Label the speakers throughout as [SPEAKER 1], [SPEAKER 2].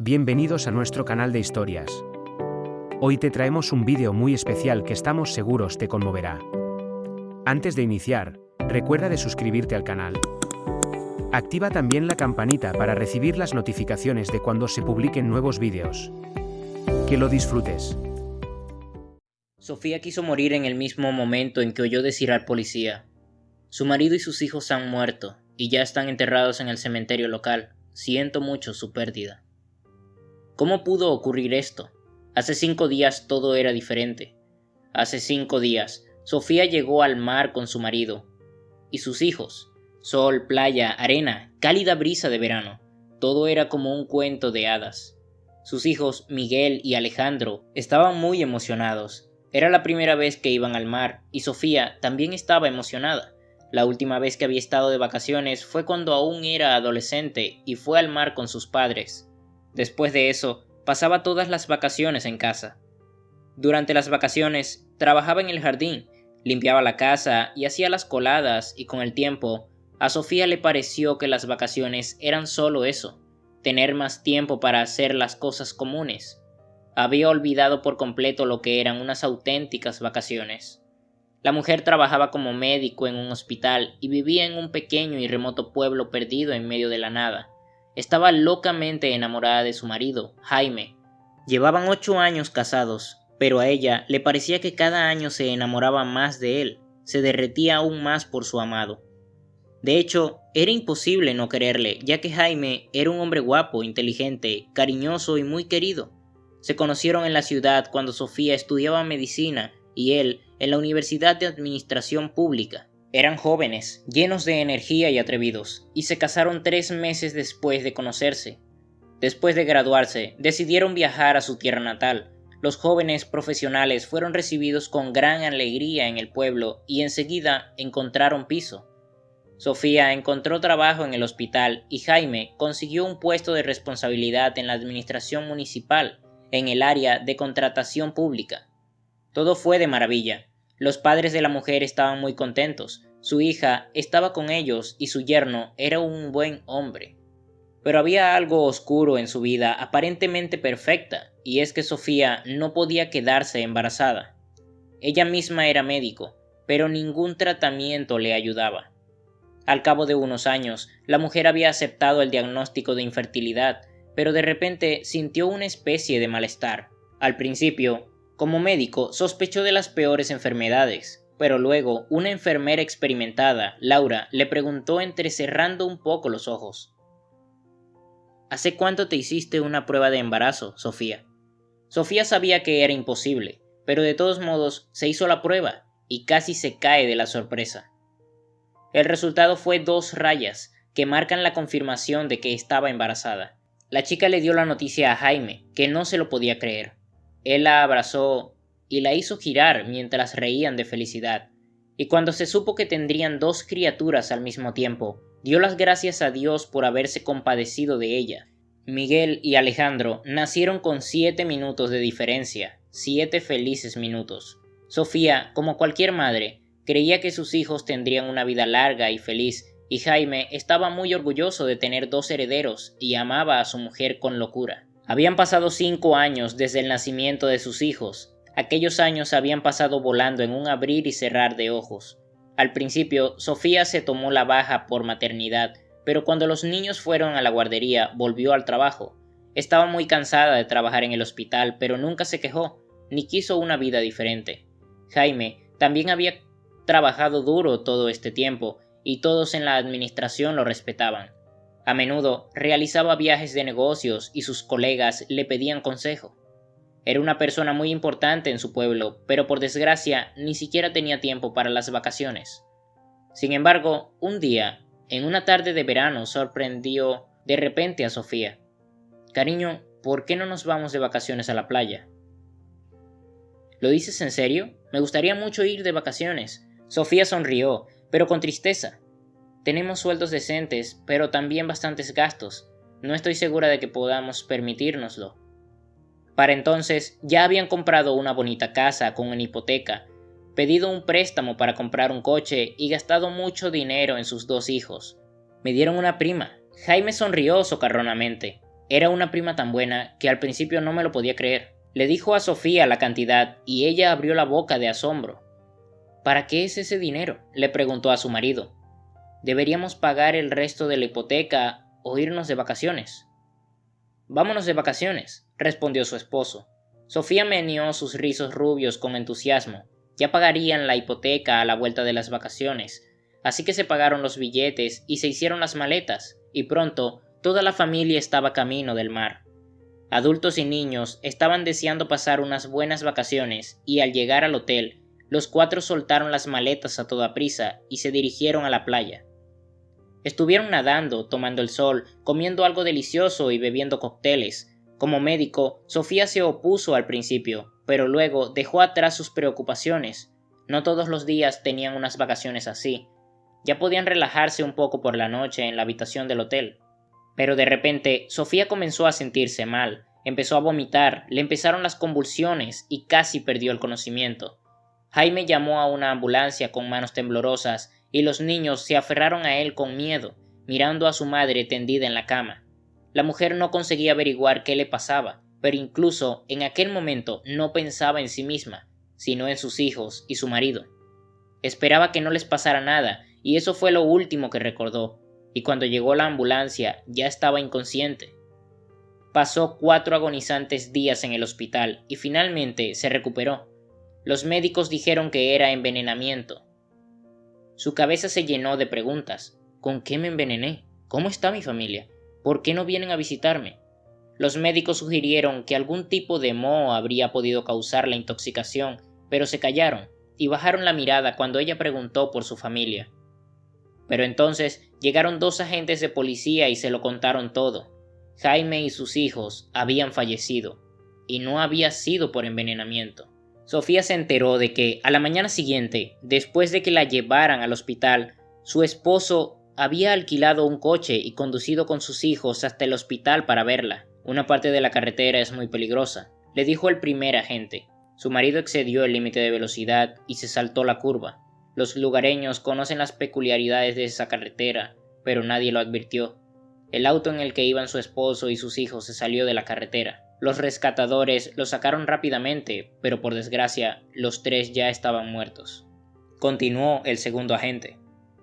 [SPEAKER 1] Bienvenidos a nuestro canal de historias. Hoy te traemos un vídeo muy especial que estamos seguros te conmoverá. Antes de iniciar, recuerda de suscribirte al canal. Activa también la campanita para recibir las notificaciones de cuando se publiquen nuevos vídeos. Que lo disfrutes.
[SPEAKER 2] Sofía quiso morir en el mismo momento en que oyó decir al policía: su marido y sus hijos han muerto y ya están enterrados en el cementerio local. Siento mucho su pérdida. ¿Cómo pudo ocurrir esto? Hace 5 días todo era diferente. Hace 5 días, Sofía llegó al mar con su marido y sus hijos. Sol, playa, arena, cálida brisa de verano. Todo era como un cuento de hadas. Sus hijos, Miguel y Alejandro, estaban muy emocionados. Era la primera vez que iban al mar y Sofía también estaba emocionada. La última vez que había estado de vacaciones fue cuando aún era adolescente y fue al mar con sus padres. Después de eso, pasaba todas las vacaciones en casa. Durante las vacaciones, trabajaba en el jardín, limpiaba la casa y hacía las coladas, y con el tiempo, a Sofía le pareció que las vacaciones eran solo eso, tener más tiempo para hacer las cosas comunes. Había olvidado por completo lo que eran unas auténticas vacaciones. La mujer trabajaba como médico en un hospital y vivía en un pequeño y remoto pueblo perdido en medio de la nada. Estaba locamente enamorada de su marido, Jaime. Llevaban 8 años casados, pero a ella le parecía que cada año se enamoraba más de él, se derretía aún más por su amado. De hecho, era imposible no quererle, ya que Jaime era un hombre guapo, inteligente, cariñoso y muy querido. Se conocieron en la ciudad cuando Sofía estudiaba medicina y él en la Universidad de Administración Pública. Eran jóvenes, llenos de energía y atrevidos, y se casaron 3 meses después de conocerse. Después de graduarse, decidieron viajar a su tierra natal. Los jóvenes profesionales fueron recibidos con gran alegría en el pueblo y enseguida encontraron piso. Sofía encontró trabajo en el hospital y Jaime consiguió un puesto de responsabilidad en la administración municipal, en el área de contratación pública. Todo fue de maravilla. Los padres de la mujer estaban muy contentos, su hija estaba con ellos y su yerno era un buen hombre. Pero había algo oscuro en su vida aparentemente perfecta, y es que Sofía no podía quedarse embarazada. Ella misma era médico, pero ningún tratamiento le ayudaba. Al cabo de unos años, la mujer había aceptado el diagnóstico de infertilidad, pero de repente sintió una especie de malestar. Al principio, como médico, sospechó de las peores enfermedades, pero luego una enfermera experimentada, Laura, le preguntó entrecerrando un poco los ojos: ¿Hace cuánto te hiciste una prueba de embarazo, Sofía? Sofía sabía que era imposible, pero de todos modos se hizo la prueba y casi se cae de la sorpresa. El resultado fue 2 rayas, que marcan la confirmación de que estaba embarazada. La chica le dio la noticia a Jaime, que no se lo podía creer. Él la abrazó y la hizo girar mientras reían de felicidad, y cuando se supo que tendrían 2 criaturas al mismo tiempo, dio las gracias a Dios por haberse compadecido de ella. Miguel y Alejandro nacieron con 7 minutos de diferencia, 7 felices minutos. Sofía, como cualquier madre, creía que sus hijos tendrían una vida larga y feliz, y Jaime estaba muy orgulloso de tener 2 herederos y amaba a su mujer con locura. Habían pasado 5 años desde el nacimiento de sus hijos. Aquellos años habían pasado volando en un abrir y cerrar de ojos. Al principio, Sofía se tomó la baja por maternidad, pero cuando los niños fueron a la guardería, volvió al trabajo. Estaba muy cansada de trabajar en el hospital, pero nunca se quejó, ni quiso una vida diferente. Jaime también había trabajado duro todo este tiempo, y todos en la administración lo respetaban. A menudo realizaba viajes de negocios y sus colegas le pedían consejo. Era una persona muy importante en su pueblo, pero por desgracia ni siquiera tenía tiempo para las vacaciones. Sin embargo, un día, en una tarde de verano, sorprendió de repente a Sofía. «Cariño, ¿por qué no nos vamos de vacaciones a la playa?» «¿Lo dices en serio? Me gustaría mucho ir de vacaciones». Sofía sonrió, pero con tristeza. «Tenemos sueldos decentes, pero también bastantes gastos. No estoy segura de que podamos permitírnoslo». Para entonces ya habían comprado una bonita casa con una hipoteca, pedido un préstamo para comprar un coche y gastado mucho dinero en sus 2 hijos. «Me dieron una prima». Jaime sonrió socarronamente. Era una prima tan buena que al principio no me lo podía creer. Le dijo a Sofía la cantidad y ella abrió la boca de asombro. ¿Para qué es ese dinero?, le preguntó a su marido. ¿Deberíamos pagar el resto de la hipoteca o irnos de vacaciones? Vámonos de vacaciones, respondió su esposo. Sofía meneó sus rizos rubios con entusiasmo. Ya pagarían la hipoteca a la vuelta de las vacaciones, así que se pagaron los billetes y se hicieron las maletas, y pronto toda la familia estaba camino del mar. Adultos y niños estaban deseando pasar unas buenas vacaciones y al llegar al hotel, los 4 soltaron las maletas a toda prisa y se dirigieron a la playa. Estuvieron nadando, tomando el sol, comiendo algo delicioso y bebiendo cócteles. Como médico, Sofía se opuso al principio, pero luego dejó atrás sus preocupaciones. No todos los días tenían unas vacaciones así. Ya podían relajarse un poco por la noche en la habitación del hotel. Pero de repente, Sofía comenzó a sentirse mal, empezó a vomitar, le empezaron las convulsiones y casi perdió el conocimiento. Jaime llamó a una ambulancia con manos temblorosas y los niños se aferraron a él con miedo, mirando a su madre tendida en la cama. La mujer no conseguía averiguar qué le pasaba, pero incluso en aquel momento no pensaba en sí misma, sino en sus hijos y su marido. Esperaba que no les pasara nada, y eso fue lo último que recordó, y cuando llegó la ambulancia ya estaba inconsciente. Pasó 4 agonizantes días en el hospital y finalmente se recuperó. Los médicos dijeron que era envenenamiento. Su cabeza se llenó de preguntas. ¿Con qué me envenené? ¿Cómo está mi familia? ¿Por qué no vienen a visitarme? Los médicos sugirieron que algún tipo de moho habría podido causar la intoxicación, pero se callaron y bajaron la mirada cuando ella preguntó por su familia. Pero entonces llegaron 2 agentes de policía y se lo contaron todo. Jaime y sus hijos habían fallecido, y no había sido por envenenamiento. Sofía se enteró de que, a la mañana siguiente, después de que la llevaran al hospital, su esposo había alquilado un coche y conducido con sus hijos hasta el hospital para verla. Una parte de la carretera es muy peligrosa, le dijo el primer agente. Su marido excedió el límite de velocidad y se saltó la curva. Los lugareños conocen las peculiaridades de esa carretera, pero nadie lo advirtió. El auto en el que iban su esposo y sus hijos se salió de la carretera. Los rescatadores lo sacaron rápidamente, pero por desgracia, los 3 ya estaban muertos. Continuó el segundo agente.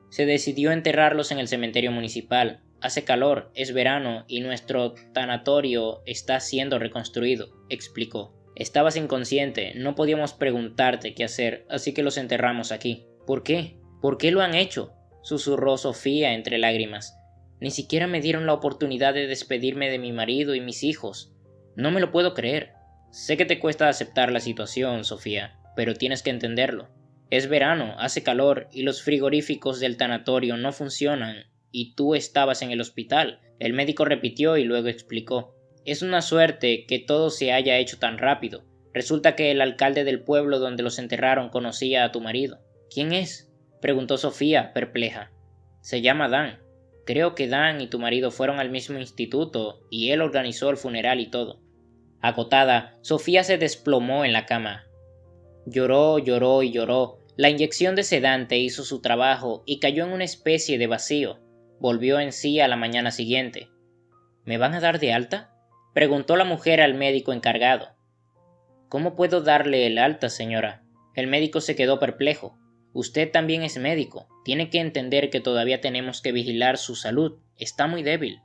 [SPEAKER 2] Se decidió enterrarlos en el cementerio municipal. Hace calor, es verano y nuestro tanatorio está siendo reconstruido, explicó. Estabas inconsciente, no podíamos preguntarte qué hacer, así que los enterramos aquí. ¿Por qué? ¿Por qué lo han hecho?, susurró Sofía entre lágrimas. Ni siquiera me dieron la oportunidad de despedirme de mi marido y mis hijos. No me lo puedo creer. Sé que te cuesta aceptar la situación, Sofía, pero tienes que entenderlo. Es verano, hace calor y los frigoríficos del tanatorio no funcionan, y tú estabas en el hospital. El médico repitió y luego explicó. Es una suerte que todo se haya hecho tan rápido. Resulta que el alcalde del pueblo donde los enterraron conocía a tu marido. ¿Quién es?, preguntó Sofía, perpleja. Se llama Dan. Creo que Dan y tu marido fueron al mismo instituto y él organizó el funeral y todo. Agotada, Sofía se desplomó en la cama. Lloró, lloró y lloró. La inyección de sedante hizo su trabajo y cayó en una especie de vacío. Volvió en sí a la mañana siguiente. ¿Me van a dar de alta?, preguntó la mujer al médico encargado. ¿Cómo puedo darle el alta, señora? El médico se quedó perplejo. Usted también es médico. Tiene que entender que todavía tenemos que vigilar su salud. Está muy débil.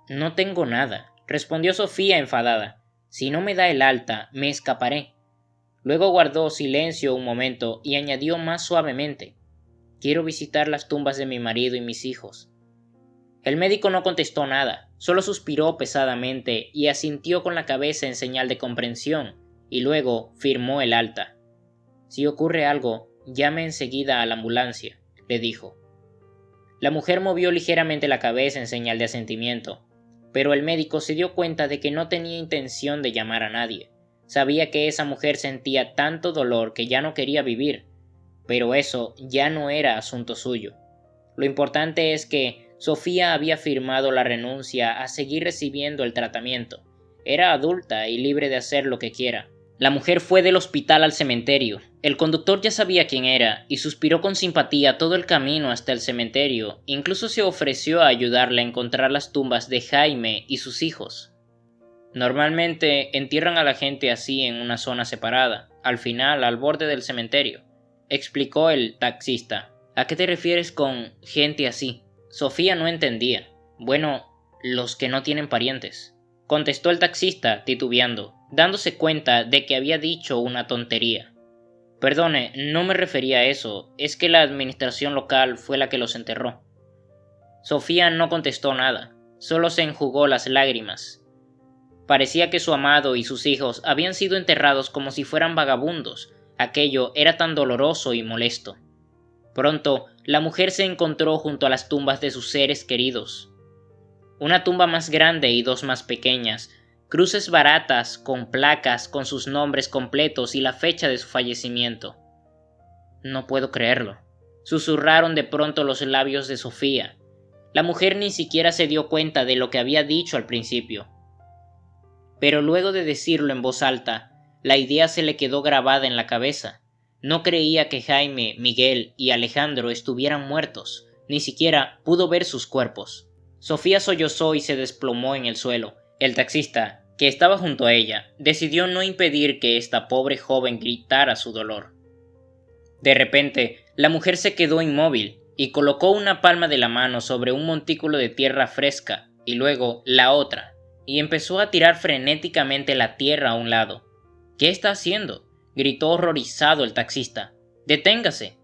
[SPEAKER 2] No tengo nada, respondió Sofía enfadada. Si no me da el alta, me escaparé. Luego guardó silencio un momento y añadió más suavemente. Quiero visitar las tumbas de mi marido y mis hijos. El médico no contestó nada, solo suspiró pesadamente y asintió con la cabeza en señal de comprensión, y luego firmó el alta. Si ocurre algo, llame enseguida a la ambulancia, le dijo. La mujer movió ligeramente la cabeza en señal de asentimiento, pero el médico se dio cuenta de que no tenía intención de llamar a nadie. Sabía que esa mujer sentía tanto dolor que ya no quería vivir, pero eso ya no era asunto suyo. Lo importante es que Sofía había firmado la renuncia a seguir recibiendo el tratamiento. Era adulta y libre de hacer lo que quiera. La mujer fue del hospital al cementerio. El conductor ya sabía quién era y suspiró con simpatía todo el camino hasta el cementerio. Incluso se ofreció a ayudarle a encontrar las tumbas de Jaime y sus hijos. Normalmente entierran a la gente así en una zona separada, al final, al borde del cementerio, explicó el taxista. ¿A qué te refieres con gente así? Sofía no entendía. Bueno, los que no tienen parientes, contestó el taxista titubeando, dándose cuenta de que había dicho una tontería. Perdone, no me refería a eso, es que la administración local fue la que los enterró. Sofía no contestó nada, solo se enjugó las lágrimas. Parecía que su amado y sus hijos habían sido enterrados como si fueran vagabundos. Aquello era tan doloroso y molesto. Pronto, la mujer se encontró junto a las tumbas de sus seres queridos. Una tumba más grande y dos más pequeñas, cruces baratas con placas con sus nombres completos y la fecha de su fallecimiento. No puedo creerlo, susurraron de pronto los labios de Sofía. La mujer ni siquiera se dio cuenta de lo que había dicho al principio. Pero luego de decirlo en voz alta, la idea se le quedó grabada en la cabeza. No creía que Jaime, Miguel y Alejandro estuvieran muertos, ni siquiera pudo ver sus cuerpos. Sofía sollozó y se desplomó en el suelo. El taxista, que estaba junto a ella, decidió no impedir que esta pobre joven gritara su dolor. De repente, la mujer se quedó inmóvil y colocó una palma de la mano sobre un montículo de tierra fresca y luego la otra, y empezó a tirar frenéticamente la tierra a un lado. ¿Qué está haciendo?, gritó horrorizado el taxista. «Deténgase».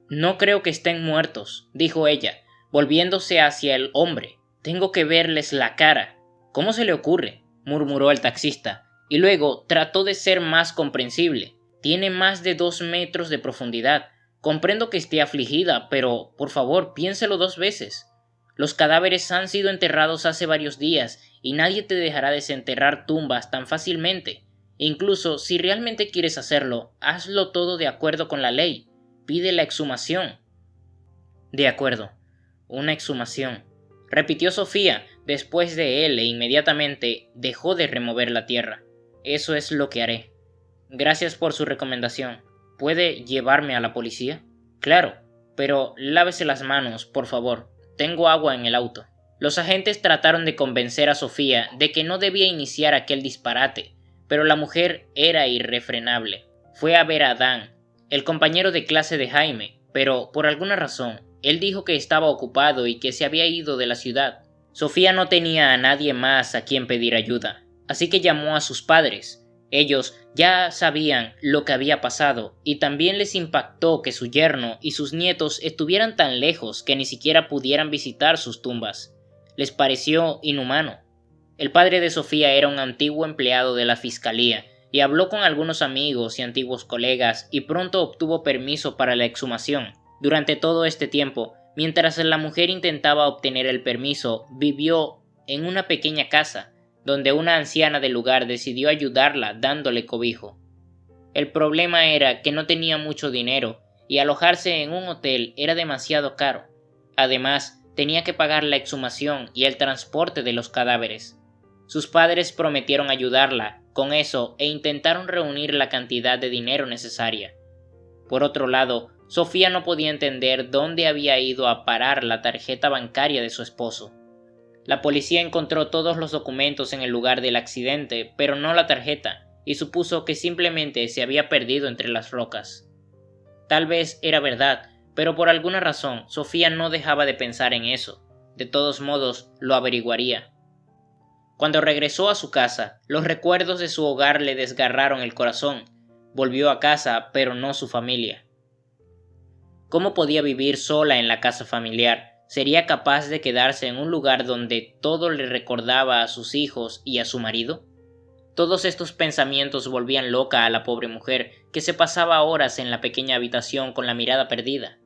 [SPEAKER 2] «No creo que estén muertos», dijo ella, volviéndose hacia el hombre. «Tengo que verles la cara». «¿Cómo se le ocurre?», murmuró el taxista, y luego trató de ser más comprensible. «Tiene más de 2 metros de profundidad. Comprendo que esté afligida, pero, por favor, piénselo 2 veces. Los cadáveres han sido enterrados hace varios días y nadie te dejará desenterrar tumbas tan fácilmente. Incluso si realmente quieres hacerlo, hazlo todo de acuerdo con la ley. Pide la exhumación». «De acuerdo, una exhumación», repitió Sofía después de él e inmediatamente dejó de remover la tierra. «Eso es lo que haré. Gracias por su recomendación. ¿Puede llevarme a la policía?» «Claro, pero lávese las manos, por favor. Tengo agua en el auto». Los agentes trataron de convencer a Sofía de que no debía iniciar aquel disparate, pero la mujer era irrefrenable. Fue a ver a Dan, el compañero de clase de Jaime, pero por alguna razón, él dijo que estaba ocupado y que se había ido de la ciudad. Sofía no tenía a nadie más a quien pedir ayuda, así que llamó a sus padres. Ellos ya sabían lo que había pasado y también les impactó que su yerno y sus nietos estuvieran tan lejos que ni siquiera pudieran visitar sus tumbas. Les pareció inhumano. El padre de Sofía era un antiguo empleado de la fiscalía y habló con algunos amigos y antiguos colegas y pronto obtuvo permiso para la exhumación. Durante todo este tiempo, mientras la mujer intentaba obtener el permiso, vivió en una pequeña casa, donde una anciana del lugar decidió ayudarla dándole cobijo. El problema era que no tenía mucho dinero y alojarse en un hotel era demasiado caro. Además, tenía que pagar la exhumación y el transporte de los cadáveres. Sus padres prometieron ayudarla con eso e intentaron reunir la cantidad de dinero necesaria. Por otro lado, Sofía no podía entender dónde había ido a parar la tarjeta bancaria de su esposo. La policía encontró todos los documentos en el lugar del accidente, pero no la tarjeta, y supuso que simplemente se había perdido entre las rocas. Tal vez era verdad, pero por alguna razón Sofía no dejaba de pensar en eso. De todos modos, lo averiguaría. Cuando regresó a su casa, los recuerdos de su hogar le desgarraron el corazón. Volvió a casa, pero no su familia. ¿Cómo podía vivir sola en la casa familiar? ¿Sería capaz de quedarse en un lugar donde todo le recordaba a sus hijos y a su marido? Todos estos pensamientos volvían loca a la pobre mujer, que se pasaba horas en la pequeña habitación con la mirada perdida.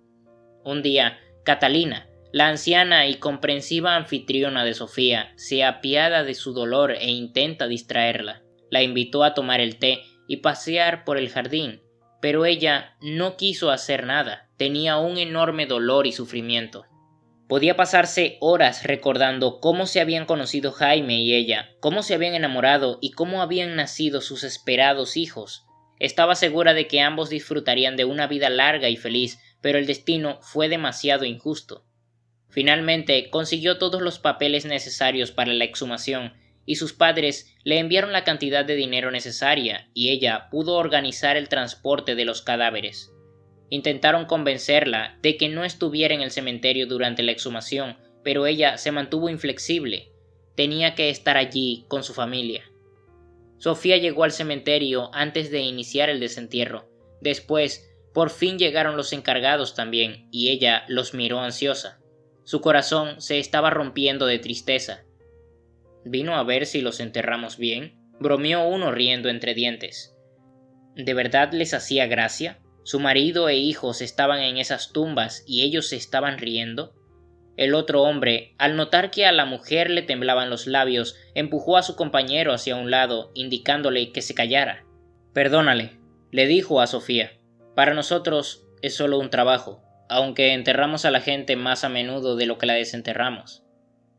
[SPEAKER 2] Un día, Catalina, la anciana y comprensiva anfitriona de Sofía, se apiada de su dolor e intenta distraerla. La invitó a tomar el té y pasear por el jardín, pero ella no quiso hacer nada. Tenía un enorme dolor y sufrimiento. Podía pasarse horas recordando cómo se habían conocido Jaime y ella, cómo se habían enamorado y cómo habían nacido sus esperados hijos. Estaba segura de que ambos disfrutarían de una vida larga y feliz, pero el destino fue demasiado injusto. Finalmente consiguió todos los papeles necesarios para la exhumación y sus padres le enviaron la cantidad de dinero necesaria y ella pudo organizar el transporte de los cadáveres. Intentaron convencerla de que no estuviera en el cementerio durante la exhumación, pero ella se mantuvo inflexible. Tenía que estar allí con su familia. Sofía llegó al cementerio antes de iniciar el desentierro. Después, por fin llegaron los encargados también, y ella los miró ansiosa. Su corazón se estaba rompiendo de tristeza. «¿Vino a ver si los enterramos bien?», bromeó uno riendo entre dientes. ¿De verdad les hacía gracia? Su marido e hijos estaban en esas tumbas y ellos se estaban riendo. El otro hombre, al notar que a la mujer le temblaban los labios, empujó a su compañero hacia un lado, indicándole que se callara. «Perdónale», le dijo a Sofía. «Para nosotros es solo un trabajo, aunque enterramos a la gente más a menudo de lo que la desenterramos».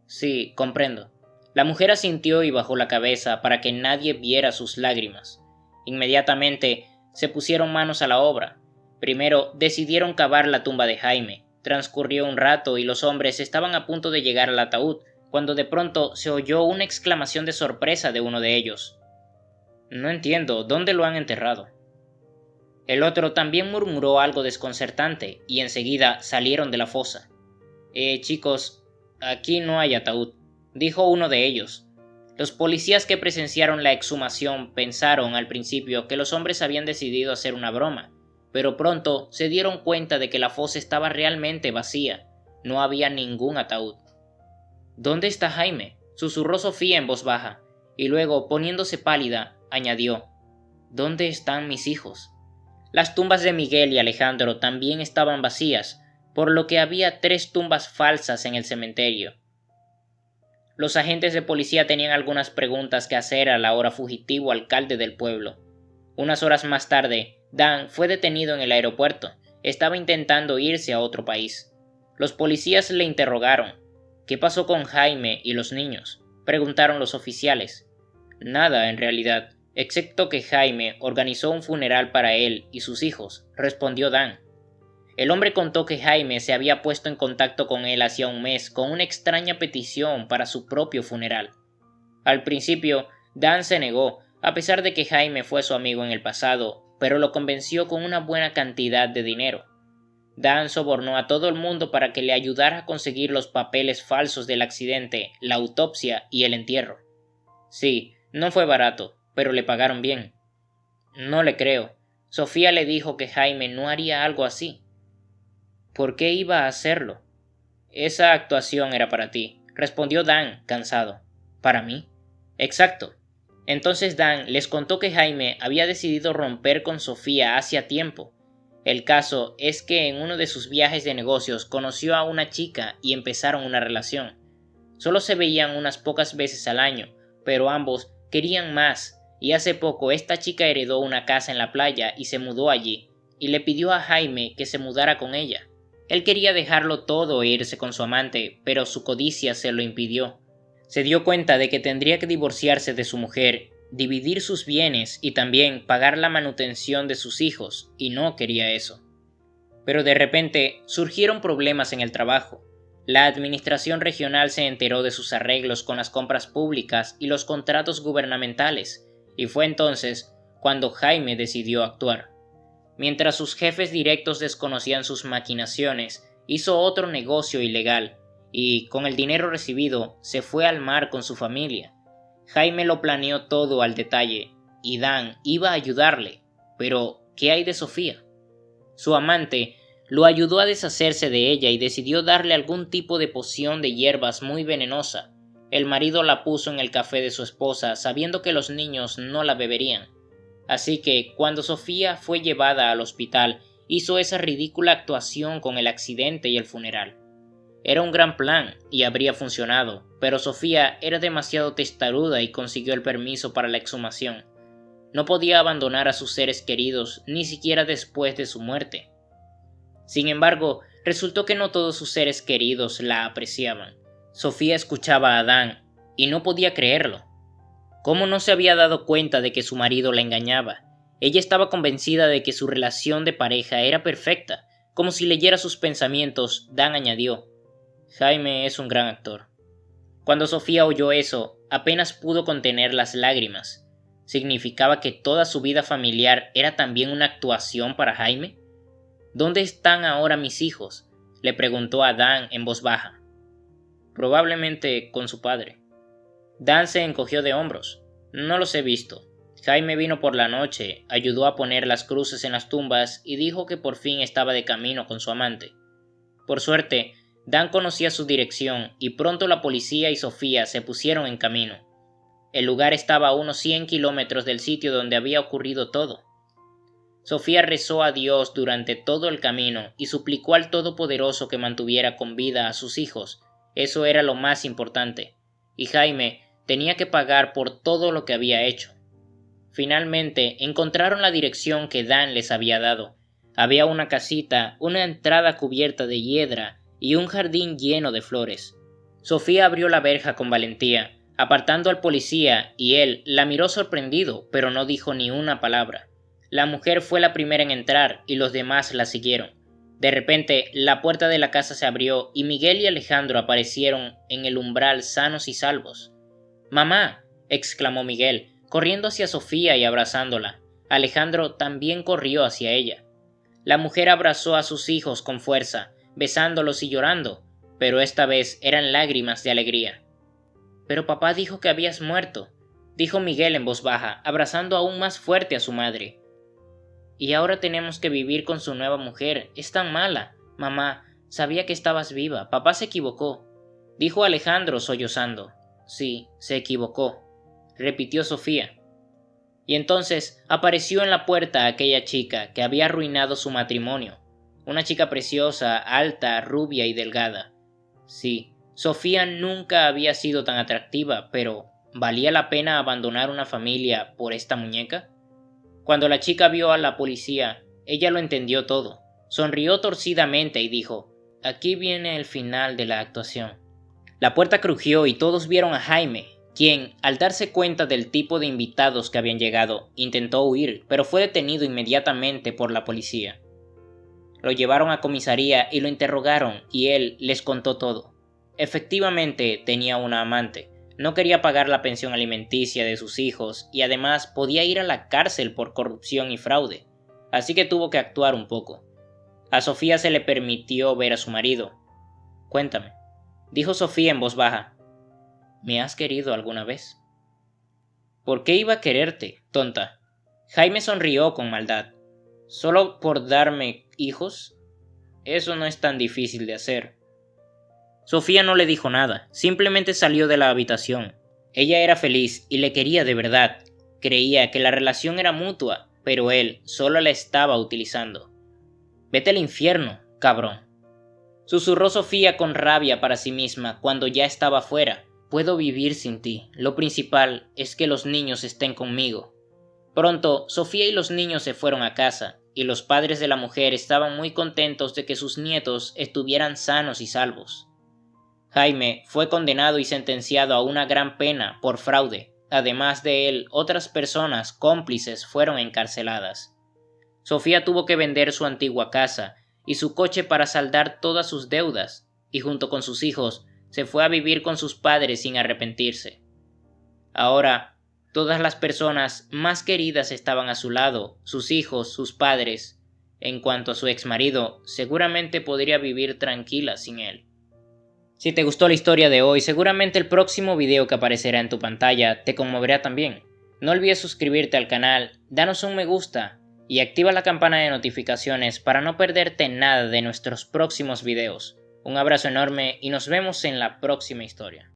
[SPEAKER 2] «Sí, comprendo». La mujer asintió y bajó la cabeza para que nadie viera sus lágrimas. Inmediatamente se pusieron manos a la obra. Primero decidieron cavar la tumba de Jaime. Transcurrió un rato y los hombres estaban a punto de llegar al ataúd, cuando de pronto se oyó una exclamación de sorpresa de uno de ellos. «No entiendo, ¿dónde lo han enterrado?». El otro también murmuró algo desconcertante y enseguida salieron de la fosa. Chicos, aquí no hay ataúd», dijo uno de ellos. Los policías que presenciaron la exhumación pensaron al principio que los hombres habían decidido hacer una broma, pero pronto se dieron cuenta de que la fosa estaba realmente vacía. No había ningún ataúd. «¿Dónde está Jaime?», susurró Sofía en voz baja, y luego, poniéndose pálida, añadió: «¿Dónde están mis hijos?». Las tumbas de Miguel y Alejandro también estaban vacías, por lo que había 3 tumbas falsas en el cementerio. Los agentes de policía tenían algunas preguntas que hacer al ahora fugitivo alcalde del pueblo. Unas horas más tarde, Dan fue detenido en el aeropuerto. Estaba intentando irse a otro país. Los policías le interrogaron. «¿Qué pasó con Jaime y los niños?», preguntaron los oficiales. «Nada, en realidad, excepto que Jaime organizó un funeral para él y sus hijos», respondió Dan. El hombre contó que Jaime se había puesto en contacto con él hacía un mes con una extraña petición para su propio funeral. Al principio, Dan se negó, a pesar de que Jaime fue su amigo en el pasado, pero lo convenció con una buena cantidad de dinero. Dan sobornó a todo el mundo para que le ayudara a conseguir los papeles falsos del accidente, la autopsia y el entierro. Sí, no fue barato, pero le pagaron bien. No le creo. Sofía le dijo que Jaime no haría algo así. ¿Por qué iba a hacerlo? Esa actuación era para ti, respondió Dan, cansado. ¿Para mí? Exacto. Entonces Dan les contó que Jaime había decidido romper con Sofía hacía tiempo. El caso es que en uno de sus viajes de negocios conoció a una chica y empezaron una relación. Solo se veían unas pocas veces al año, pero ambos querían más, y hace poco esta chica heredó una casa en la playa y se mudó allí, y le pidió a Jaime que se mudara con ella. Él quería dejarlo todo e irse con su amante, pero su codicia se lo impidió. Se dio cuenta de que tendría que divorciarse de su mujer, dividir sus bienes y también pagar la manutención de sus hijos, y no quería eso. Pero de repente surgieron problemas en el trabajo. La administración regional se enteró de sus arreglos con las compras públicas y los contratos gubernamentales, y fue entonces cuando Jaime decidió actuar. Mientras sus jefes directos desconocían sus maquinaciones, hizo otro negocio ilegal y, con el dinero recibido, se fue al mar con su familia. Jaime lo planeó todo al detalle y Dan iba a ayudarle, pero ¿qué hay de Sofía? Su amante lo ayudó a deshacerse de ella y decidió darle algún tipo de poción de hierbas muy venenosa. El marido la puso en el café de su esposa sabiendo que los niños no la beberían. Así que, cuando Sofía fue llevada al hospital, hizo esa ridícula actuación con el accidente y el funeral. Era un gran plan y habría funcionado, pero Sofía era demasiado testaruda y consiguió el permiso para la exhumación. No podía abandonar a sus seres queridos ni siquiera después de su muerte. Sin embargo, Resultó que no todos sus seres queridos la apreciaban. Sofía escuchaba a Dan y no podía creerlo. ¿Cómo no se había dado cuenta de que su marido la engañaba? Ella estaba convencida de que su relación de pareja era perfecta. Como si leyera sus pensamientos, Dan añadió: Jaime es un gran actor. Cuando Sofía oyó eso, apenas pudo contener las lágrimas. ¿Significaba que toda su vida familiar era también una actuación para Jaime? ¿Dónde están ahora mis hijos?, le preguntó a Dan en voz baja. Probablemente con su padre. Dan se encogió de hombros. No los he visto. Jaime vino por la noche, ayudó a poner las cruces en las tumbas y dijo que por fin estaba de camino con su amante. Por suerte, Dan conocía su dirección y pronto la policía y Sofía se pusieron en camino. El lugar estaba a unos 100 kilómetros del sitio donde había ocurrido todo. Sofía rezó a Dios durante todo el camino y suplicó al Todopoderoso que mantuviera con vida a sus hijos. Eso era lo más importante, y Jaime tenía que pagar por todo lo que había hecho. Finalmente encontraron la dirección que Dan les había dado. Había una casita, una entrada cubierta de hiedra y un jardín lleno de flores. Sofía abrió la verja con valentía, apartando al policía, y él la miró sorprendido, pero no dijo ni una palabra. La mujer fue la primera en entrar y los demás la siguieron. De repente, la puerta de la casa se abrió y Miguel y Alejandro aparecieron en el umbral sanos y salvos. «¡Mamá!», exclamó Miguel, corriendo hacia Sofía y abrazándola. Alejandro también corrió hacia ella. La mujer abrazó a sus hijos con fuerza, besándolos y llorando, pero esta vez eran lágrimas de alegría. «Pero papá dijo que habías muerto», dijo Miguel en voz baja, abrazando aún más fuerte a su madre. «Y ahora tenemos que vivir con su nueva mujer. Es tan mala. Mamá, sabía que estabas viva. Papá se equivocó», dijo Alejandro sollozando. «Sí, se equivocó», repitió Sofía. Y entonces apareció en la puerta aquella chica que había arruinado su matrimonio. Una chica preciosa, alta, rubia y delgada. Sí, Sofía nunca había sido tan atractiva, pero ¿valía la pena abandonar una familia por esta muñeca? Cuando la chica vio a la policía, ella lo entendió todo. Sonrió torcidamente y dijo: «Aquí viene el final de la actuación». La puerta crujió y todos vieron a Jaime, quien, al darse cuenta del tipo de invitados que habían llegado, intentó huir, pero fue detenido inmediatamente por la policía. Lo llevaron a comisaría y lo interrogaron, y él les contó todo. Efectivamente, tenía una amante. No quería pagar la pensión alimenticia de sus hijos y además podía ir a la cárcel por corrupción y fraude, así que tuvo que actuar un poco. A Sofía se le permitió ver a su marido. «Cuéntame», dijo Sofía en voz baja. «¿Me has querido alguna vez?» «¿Por qué iba a quererte, tonta?» Jaime sonrió con maldad. «¿Solo por darme hijos? Eso no es tan difícil de hacer». Sofía no le dijo nada, simplemente salió de la habitación. Ella era feliz y le quería de verdad. Creía que la relación era mutua, pero él solo la estaba utilizando. «Vete al infierno, cabrón», susurró Sofía con rabia para sí misma cuando ya estaba fuera. «Puedo vivir sin ti. Lo principal es que los niños estén conmigo». Pronto, Sofía y los niños se fueron a casa, y los padres de la mujer estaban muy contentos de que sus nietos estuvieran sanos y salvos. Jaime fue condenado y sentenciado a una gran pena por fraude. Además de él, otras personas cómplices fueron encarceladas. Sofía tuvo que vender su antigua casa y su coche para saldar todas sus deudas, y junto con sus hijos se fue a vivir con sus padres sin arrepentirse. Ahora, todas las personas más queridas estaban a su lado, sus hijos, sus padres. En cuanto a su exmarido, seguramente podría vivir tranquila sin él. Si te gustó la historia de hoy, seguramente el próximo video que aparecerá en tu pantalla te conmoverá también. No olvides suscribirte al canal, danos un me gusta y activa la campana de notificaciones para no perderte nada de nuestros próximos videos. Un abrazo enorme y nos vemos en la próxima historia.